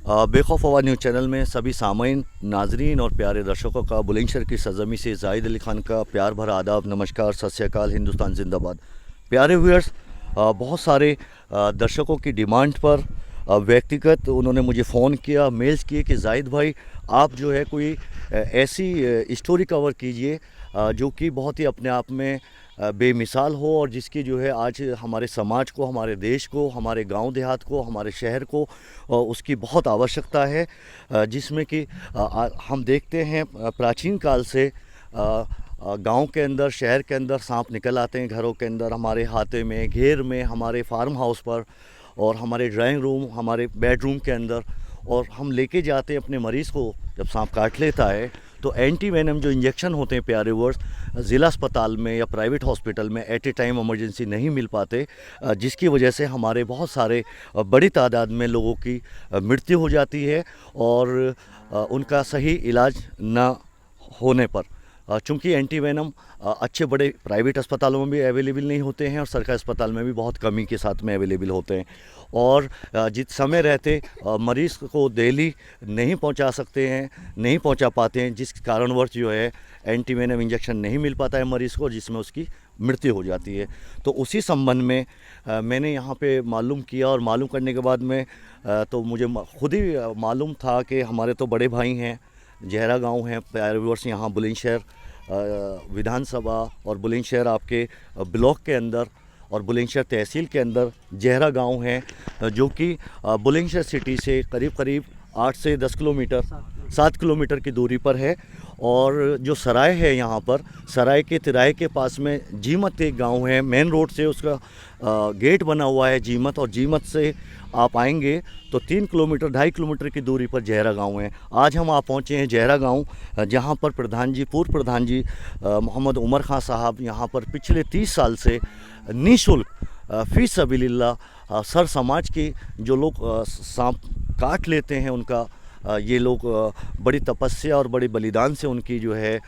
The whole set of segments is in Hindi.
बेखौफ आवाज़ न्यूज़ चैनल में सभी सामीन, नाजरीन और प्यारे दर्शकों का बुलंदशहर की सरजमी से जाहिद अली खान का प्यार भरा आदाब, नमस्कार, सत श्री अकाल, हिंदुस्तान जिंदाबाद। प्यारे व्यूअर्स, बहुत सारे दर्शकों की डिमांड पर व्यक्तिगत उन्होंने मुझे फ़ोन किया, मेल्स किए कि जाहिद भाई आप जो है कोई ऐसी स्टोरी कवर कीजिए जो कि बहुत ही अपने आप में बेमिसाल हो और जिसकी जो है आज हमारे समाज को, हमारे देश को, हमारे गांव देहात को, हमारे शहर को उसकी बहुत आवश्यकता है। जिसमें कि हम देखते हैं प्राचीन काल से गांव के अंदर, शहर के अंदर सांप निकल आते हैं घरों के अंदर, हमारे हाथे में, घेर में, हमारे फार्म हाउस पर और हमारे ड्राइंग रूम, हमारे बेडरूम के अंदर, और हम लेके जाते हैं अपने मरीज़ को। जब सांप काट लेता है तो एंटी वेनम जो इंजेक्शन होते हैं प्यारे वर्स, ज़िला अस्पताल में या प्राइवेट हॉस्पिटल में एट ए टाइम इमरजेंसी नहीं मिल पाते, जिसकी वजह से हमारे बहुत सारे बड़ी तादाद में लोगों की मृत्यु हो जाती है और उनका सही इलाज न होने पर। चूँकि एंटी वेनम अच्छे बड़े प्राइवेट अस्पतालों में भी अवेलेबल नहीं होते हैं और सरकारी अस्पताल में भी बहुत कमी के साथ में अवेलेबल होते हैं, और जिस समय रहते मरीज़ को दिल्ली नहीं पहुंचा सकते हैं, नहीं पहुंचा पाते हैं, जिस कारणवश जो है एंटी वेनम इंजेक्शन नहीं मिल पाता है मरीज़ को, जिसमें उसकी मृत्यु हो जाती है। तो उसी संबंध में मैंने यहाँ पे मालूम किया, और मालूम करने के बाद में तो मुझे खुद ही मालूम था कि हमारे तो बड़े भाई हैं, जहरा गांव है प्यारे व्यूअर्स, यहाँ बुलंदशहर विधानसभा और बुलंदशहर आपके ब्लॉक के अंदर और बुलंदशहर तहसील के अंदर जहरा गांव है, जो कि बुलंदशहर सिटी से करीब करीब 8 से 10 किलोमीटर, 7 किलोमीटर की दूरी पर है। और जो सराय है यहाँ पर, सराय के तिराहे के पास में जीमत एक गांव है, मेन रोड से उसका गेट बना हुआ है जीमत, और जीमत से आप आएंगे तो 3 किलोमीटर, 2.5 किलोमीटर की दूरी पर जहरा गांव है। आज हम आप पहुँचे हैं जहरा गांव, जहां पर प्रधान जी, पूर्व प्रधान जी मोहम्मद उमर खां साहब यहाँ पर पिछले 30 साल से निःशुल्क फ़ी सबीलिल्लाह सर समाज की जो लोग सांप काट लेते हैं उनका ये लोग बड़ी तपस्या और बड़े बलिदान से उनकी जो है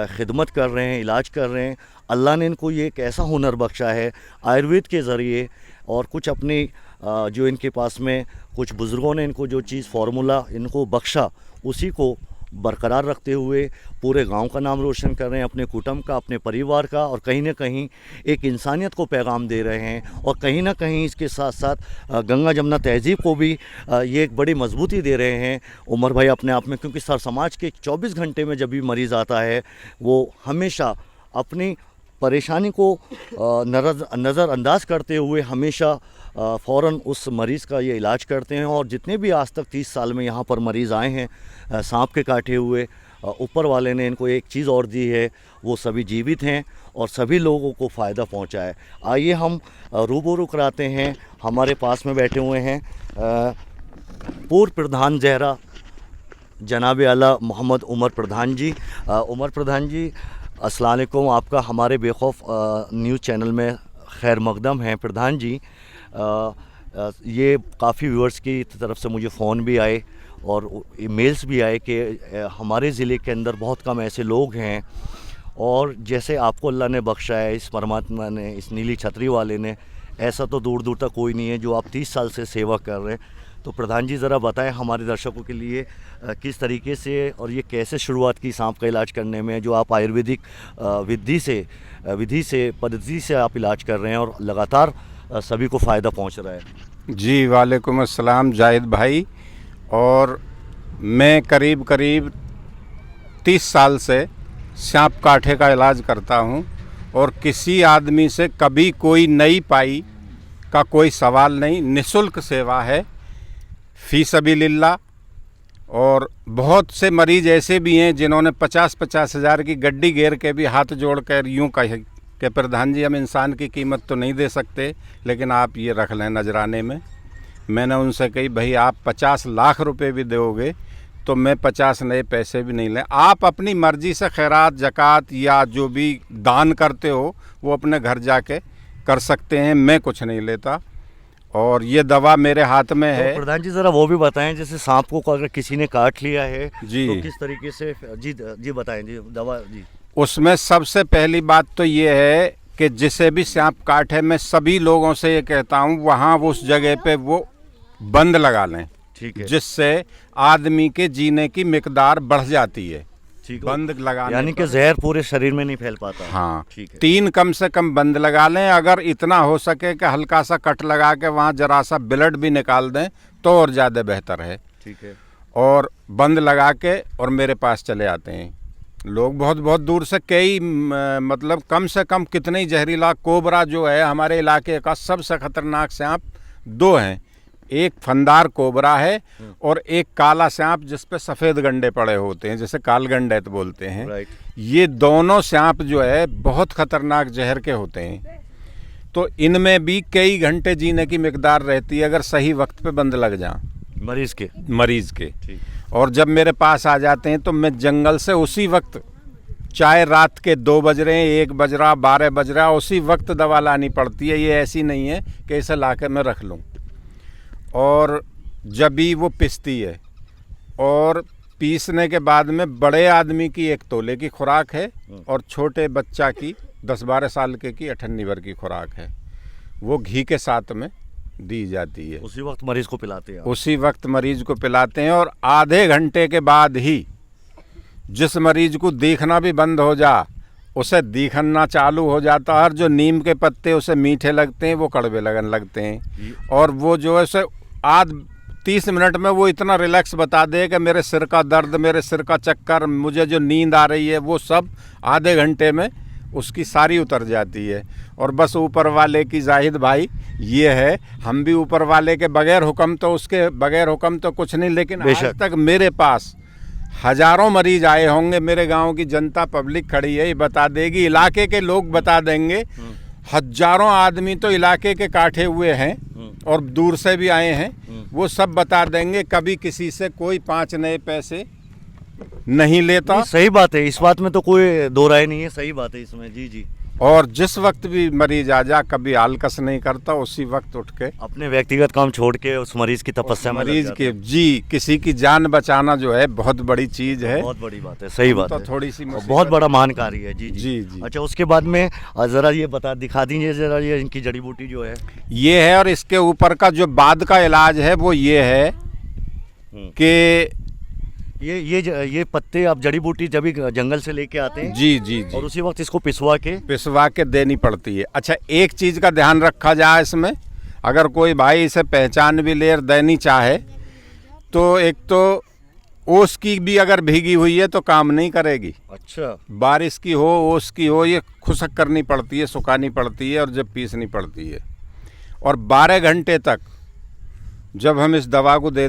खिदमत कर रहे हैं, इलाज कर रहे हैं। अल्लाह ने इनको ये एक ऐसा हुनर बख्शा है आयुर्वेद के ज़रिए, और कुछ अपनी जो इनके पास में कुछ बुज़ुर्गों ने इनको जो चीज़ फार्मूला इनको बख्शा, उसी को बरकरार रखते हुए पूरे गांव का नाम रोशन कर रहे हैं, अपने कुटुंब का, अपने परिवार का, और कहीं ना कहीं एक इंसानियत को पैगाम दे रहे हैं। और कहीं ना कहीं इसके साथ साथ गंगा जमुना तहज़ीब को भी ये एक बड़ी मजबूती दे रहे हैं उमर भाई अपने आप में, क्योंकि सर समाज के 24 घंटे में जब भी मरीज़ आता है वो हमेशा अपनी परेशानी को नज़रअंदाज करते हुए हमेशा फ़ौरन उस मरीज़ का ये इलाज करते हैं। और जितने भी आज तक 30 साल में यहाँ पर मरीज़ आए हैं सांप के काटे हुए, ऊपर वाले ने इनको एक चीज़ और दी है, वो सभी जीवित हैं और सभी लोगों को फ़ायदा पहुँचा है। आइए हम रूबरू कराते हैं, हमारे पास में बैठे हुए हैं पूर्व प्रधान जहरा जनाब आला मोहम्मद उमर प्रधान जी। उमर प्रधान जी, अस्सलाम वालेकुम, आपका हमारे बेखौफ न्यूज़ चैनल में खैर मकदम है। प्रधान जी, ये काफ़ी व्यूअर्स की तरफ से मुझे फ़ोन भी आए और ईमेल्स भी आए कि हमारे ज़िले के अंदर बहुत कम ऐसे लोग हैं, और जैसे आपको अल्लाह ने बख्शा है, इस परमात्मा ने, इस नीली छतरी वाले ने, ऐसा तो दूर दूर तक कोई नहीं है जो आप 30 साल से सेवा कर रहे हैं। तो प्रधान जी ज़रा बताएं हमारे दर्शकों के लिए किस तरीके से और ये कैसे शुरुआत की सांप का इलाज करने में, जो आप आयुर्वेदिक विधि से पद्धति से आप इलाज कर रहे हैं और लगातार सभी को फ़ायदा पहुंच रहा है। जी वालेकुम अस्सलाम जाहिद भाई, और मैं करीब करीब 30 साल से सांप काठे का इलाज करता हूं, और किसी आदमी से कभी कोई नई पाई का कोई सवाल नहीं, निःशुल्क सेवा है, फ़ी सबीलिल्लाह। और बहुत से मरीज़ ऐसे भी हैं जिन्होंने 50-50 हज़ार की गड्डी घेर के भी हाथ जोड़ कर यूँ कहे कि प्रधान जी हम इंसान की कीमत तो नहीं दे सकते, लेकिन आप ये रख लें नजराने में। मैंने उनसे कही भाई आप 50 लाख रुपए भी दोगे तो मैं 50 नए पैसे भी नहीं लें। आप अपनी मर्ज़ी से खैरात, ज़कात या जो भी दान करते हो वो अपने घर जाके कर सकते हैं, मैं कुछ नहीं लेता। और ये दवा मेरे हाथ में है। तो प्रधान जी ज़रा वो भी बताएं, जैसे सांप को अगर किसी ने काट लिया है जी तो किस तरीके से, जी बताएं जी दवा जी। उसमें सबसे पहली बात तो ये है कि जिसे भी सांप काटे, मैं सभी लोगों से ये कहता हूँ वहाँ उस जगह पे वो बंद लगा लें। ठीक है। जिससे आदमी के जीने की मिकदार बढ़ जाती है। ठीक है। बंद लगाने यानी कि पर। जहर पूरे शरीर में नहीं फैल पाता। हाँ, ठीक है। 3 कम से कम बंद लगा लें। अगर इतना हो सके कि हल्का सा कट लगा के वहाँ जरा सा ब्लड भी निकाल दें तो और ज़्यादा बेहतर है। ठीक है। और बंद लगा के और मेरे पास चले आते हैं लोग बहुत बहुत दूर से। कई मतलब कम से कम कितने जहरीला कोबरा जो है हमारे इलाके का सबसे खतरनाक सांप 2 हैं। एक फंदार कोबरा है और एक काला सांप जिस पे सफ़ेद गंडे पड़े होते हैं, जैसे कालगंडेत बोलते हैं। राइट। ये दोनों सांप जो है बहुत खतरनाक जहर के होते हैं। तो इनमें भी कई घंटे जीने की मिकदार रहती है अगर सही वक्त पे बंद लग जाए मरीज के। मरीज़ के। ठीक। और जब मेरे पास आ जाते हैं तो मैं जंगल से उसी वक्त, चाहे रात के 2 बज रहे हैं, 1 बज रहा, 12 बज रहा, उसी वक्त दवा लानी पड़ती है। ये ऐसी नहीं है कि इसे ला के मैं रख लूँ। और जब भी वो पिसती है और पीसने के बाद में बड़े आदमी की 1 तोले की खुराक है और छोटे बच्चा की 10-12 साल के की 98 भर की खुराक है। वो घी के साथ में दी जाती है। उसी वक्त मरीज को पिलाते हैं आप? उसी वक्त मरीज को पिलाते हैं। और आधे घंटे के बाद ही जिस मरीज को देखना भी बंद हो जा उसे दिखना चालू हो जाता है। और जो नीम के पत्ते उसे मीठे लगते हैं वो कड़वे लगने लगते हैं। और वो जो है उसे 30 मिनट में वो इतना रिलैक्स बता दे कि मेरे सिर का दर्द, मेरे सिर का चक्कर, मुझे जो नींद आ रही है वो सब आधे घंटे में उसकी सारी उतर जाती है। और बस ऊपर वाले की जाहिद भाई ये है, हम भी ऊपर वाले के बगैर हुक्म तो उसके बगैर हुक्म तो कुछ नहीं। लेकिन आज तक मेरे पास हजारों मरीज आए होंगे। मेरे गांव की जनता पब्लिक खड़ी है, ये बता देगी, इलाके के लोग बता देंगे। हजारों आदमी तो इलाके के काटे हुए हैं और दूर से भी आए हैं। वो सब बता देंगे कभी किसी से कोई 5 नए पैसे नहीं लेता। सही बात है, इस बात में तो कोई दो राय नहीं है। सही बात है इसमें। जी जी। और जिस वक्त भी मरीज आ जा कभी आलकस नहीं करता, उसी वक्त उठ के अपने व्यक्तिगत काम छोड़ के उस मरीज की तपस्या में लग मरीज जाते के हैं। जी किसी की जान बचाना जो है बहुत बड़ी चीज है। बहुत बड़ी बात है। सही बात तो है। थोड़ी सी और मुसीबत- बहुत बड़ा मान कार्य है। जी जी जी जी। अच्छा, उसके बाद में जरा ये दिखा दीजिए जरा, ये इनकी जड़ी बूटी जो है। ये है। और इसके ऊपर का जो बाद का इलाज है वो ये है कि ये पत्ते आप जड़ी बूटी जब भी जंगल से लेके आते हैं जी जी जी और उसी वक्त इसको पिसवा के पिसवा के देनी पड़ती है। अच्छा, एक चीज़ का ध्यान रखा जाए इसमें, अगर कोई भाई इसे पहचान भी ले और देनी चाहे तो एक तो ओस की भी अगर भीगी हुई है तो काम नहीं करेगी। अच्छा। बारिश की हो, ओस की हो, ये खुशक करनी पड़ती है, सुखानी पड़ती है और जब पीसनी पड़ती है। और 12 घंटे तक जब हम इस दवा को दे